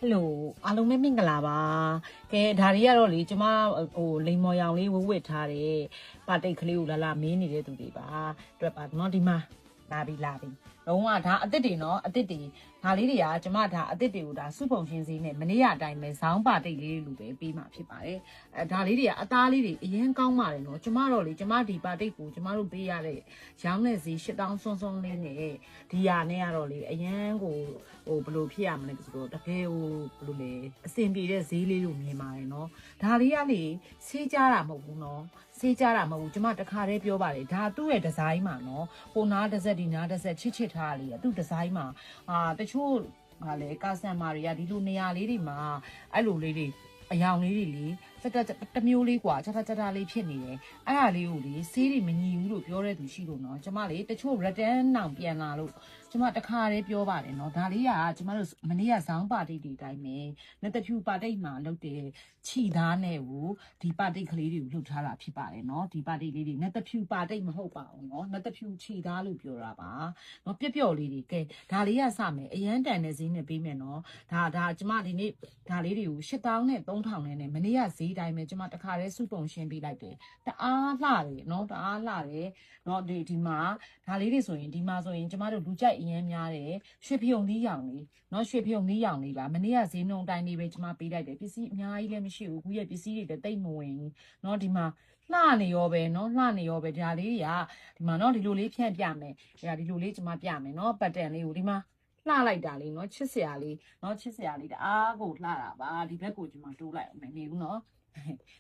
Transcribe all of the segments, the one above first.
Hello အားလုံးပဲမင်္ဂလာပါကဲဒါတွေကတော့လေကျမလိန်မော်ရောင်လေးဝတ်ထားတယ်ပါတိတ်ကလေးကိုလာမင်းနေတဲ့သူတွေပါအတွက်ပါเนาะဒီမှာလာပြီလုံးဝဒါအစ်စ်တွေเนาะအစ်စ်တွေဒါလေးတွေကကျမဒါအစ်စ်တွေကိုဒါစုပုံရှင်စည်းနဲ့မနေ့ကအတိုင်းပဲဇောင်းပါတိတ်လေးလိုပဲပေးမှာဖြစ်ပါတယ်ဒါလေးတွေကအသားလေးတွေအရင်ကောင်းပါတယ်เนาะကျမတော့လေကျမဒီပါတိတ်ကိုကျမတို့ပေးရတဲ့ရောင်းတဲ့ဈေး8000စွန်းလေးနဲ့ဒီဟာနဲ့ကတော့လေအရင်ကိုဘယ်လိုဖြစ်ရမလဲဆိုတော့တကယ်ဘယ်လိုလဲအစင်ပြေတဲ့ဈေးလေးလို့မြင်ပါတယ်เนาะဒါလေးကလေဆေးကြတာမဟုတ်ဘူးเนาะဆေးကြတာမဟုတ်ဘူးကျမတခါတည်းပြောပါတယ်ဒါသူ့ရဲ့ဒီဇိုင်းမှာเนาะဟိုနားတစ်ဆက်ဒီနားတစ်ဆက်ချစ်ထားလေးသူ့ဒီဇိုင်းမှာတချို့ဟာလေကာဆန်မာတွေကဒီလိုနေရာလေးတွေမှာအဲ့လိုလေးတွေအယောင်လေးတွေလေတမျိုးလေးกว่าချာလေးဖြစ်နေတယ်အဲ့ဒါလေးကိုလေဆေးတွေမညီဘူးလို့ပြောတဲ့သူရှိလို့เนาะကျမလေတချို့ return နောင်ပြန်လာလို့ကျမတခါတည်းပြောပါတယ်เนาะဒါလေးကကျမတို့မနေ့ကဇောင်းပါတိတ်တွေအတိုင်းပဲလက်တဖြူပါတိတ်မှာလုပ်တဲ့ခြိသားနဲ့ကိုဒီပါတိတ်ကလေးတွေကိုလှုပ်ထားတာဖြစ်ပါတယ်เนาะဒီပါတိတ်လေးတွေလက်တဖြူပါတိတ်မဟုတ်ပါဘူးเนาะလက်တဖြူခြိသားလို့ပြောတာပါเนาะပျော့လေးတွေကဲဒါလေးကစမယ်အရန်တန်တဲ့ဈေးနဲ့ပေးမယ်เนาะဒါကျမဒီနေ့ဒါလေးတွေကို8000နဲ့3000နဲ့မနေ့ကဈေးတိုင်းပဲကျမတခါတည်းစုပုံရှင်းပေးလိုက်တယ်တအားလှတယ်เนาะတအားလှတယ်เนาะဒီမှာဒါလေးတွေဆိုရင်ဒီမှာဆိုရင်ကျမတို့လူကြိုက်အရင်များတယ်ရွှေဖြုံသီးရောင်လေးเนาะရွှေဖြုံသီးရောင်လေးပါမနေ့ကဈေးနှုန်းတိုင်းလေးပဲကျမပေးလိုက်တယ်ပစ္စည်းအများကြီးလည်းမရှိဘူးခုရဲ့ပစ္စည်းတွေလည်းတိတ်မဝင်ဘူးเนาะဒီမှာလှနေရောပဲเนาะလှနေရောပဲဒါလေးတွေကဒီမှာเนาะဒီလိုလေးဖြန့်ပြမယ်ဒီလိုလေးကျမပြမယ်เนาะပတ်တန်လေးကိုဒီမှာလှလိုက်တာလေးเนาะချစ်စရာလေးเนาะချစ်စရာလေးတအားကိုလှတာပါဒီဘက်ကိုကျမတိုးလိုက်အောင်နေဘူးเนาะ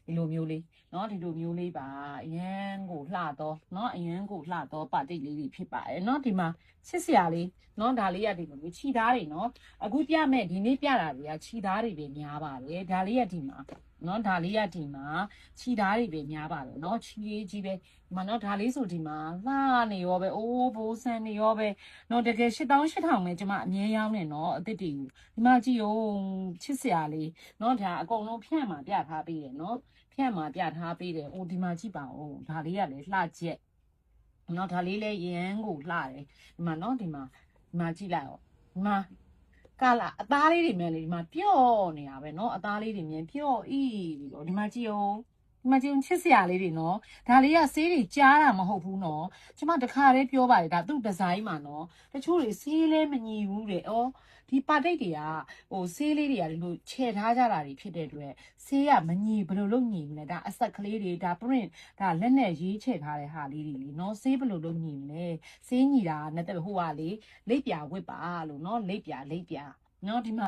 ဒီလိုမျိုးလေးเนาะဒီလိုမျိုးလေးပါအရန်ကိုလှတော့เนาะအရန်ကိုလှတော့ပါတိတ်လေးတွေဖြစ်ပါတယ်เนาะဒီမှာချစ်စရာလေးเนาะဒါလေးကဒီလိုမျိုးခြိသားတွေเนาะအခုပြမဲ့ဒီနေ့ပြတာတွေကခြိသားတွေပဲများပါတယ်ဒါလေးကဒီမှာเนาะဒါလေးကဒီမှာခြိသားတွေပဲများပါတယ်เนาะခြိလေးကြီးပဲဒီမှာเนาะဒါလေးဆိုဒီမှာလှနေရောပဲအိုးဘိုးဆန်နေရောပဲเนาะတကယ်8000ပဲကျွန်မအမြဲရောင်းနေเนาะအစ်စ်တီဒီမှာကြည့်အောင်ချစ်စရာလေးเนาะဒါအကုန်လုံးဖြန့်မှာပြထားပေးတယ်เนาะဖြန့်မှာပြထားပေးတယ်အိုးဒီမှာကြည့်ပါဦးဒါလေးကလည်းလှချက်เนาะဒါလေးလည်းရန်ကိုလှတယ်ဒီမှာเนาะဒီမှာကြည့်လိုက်အောင်ဒီမှာကလာအသားလေးတွေမြန်လေဒီမှာပျော့နေတာပဲเนาะအသားလေးတွေမြန်ပျော့ဤပြီးတော့ဒီမှာကြည့်အောင်ဒီမှာကြည့်ချစ်စရာလေးတွေเนาะဒါလေးကဆေးတွေကြားတာမဟုတ်ဘူးเนาะကျမတခါတည်းပြောပါတယ်ဒါသူ့ဒီဇိုင်းမှာเนาะတချို့တွေဆေးလဲမညီဘူးတဲ့ဩဒီပါတိတ်တွေကဆေးလေးတွေကဒီလိုခြေထားကြတာတွေဖြစ်တဲ့အတွက်ဆေးကမညီဘယ်လိုလုပ်ညီမလဲဒါအဆက်ကလေးတွေဒါ print ဒါလက်နဲ့ရေးခြေထားတဲ့ဟာလေးတွေလीเนาะဆေးဘယ်လိုလုပ်ညီမလဲဆေးညီတာနဲ့ဟိုကလေလိပ်ပြဝစ်ပါလို့เนาะလိပ်ပြเนาะဒီမှာ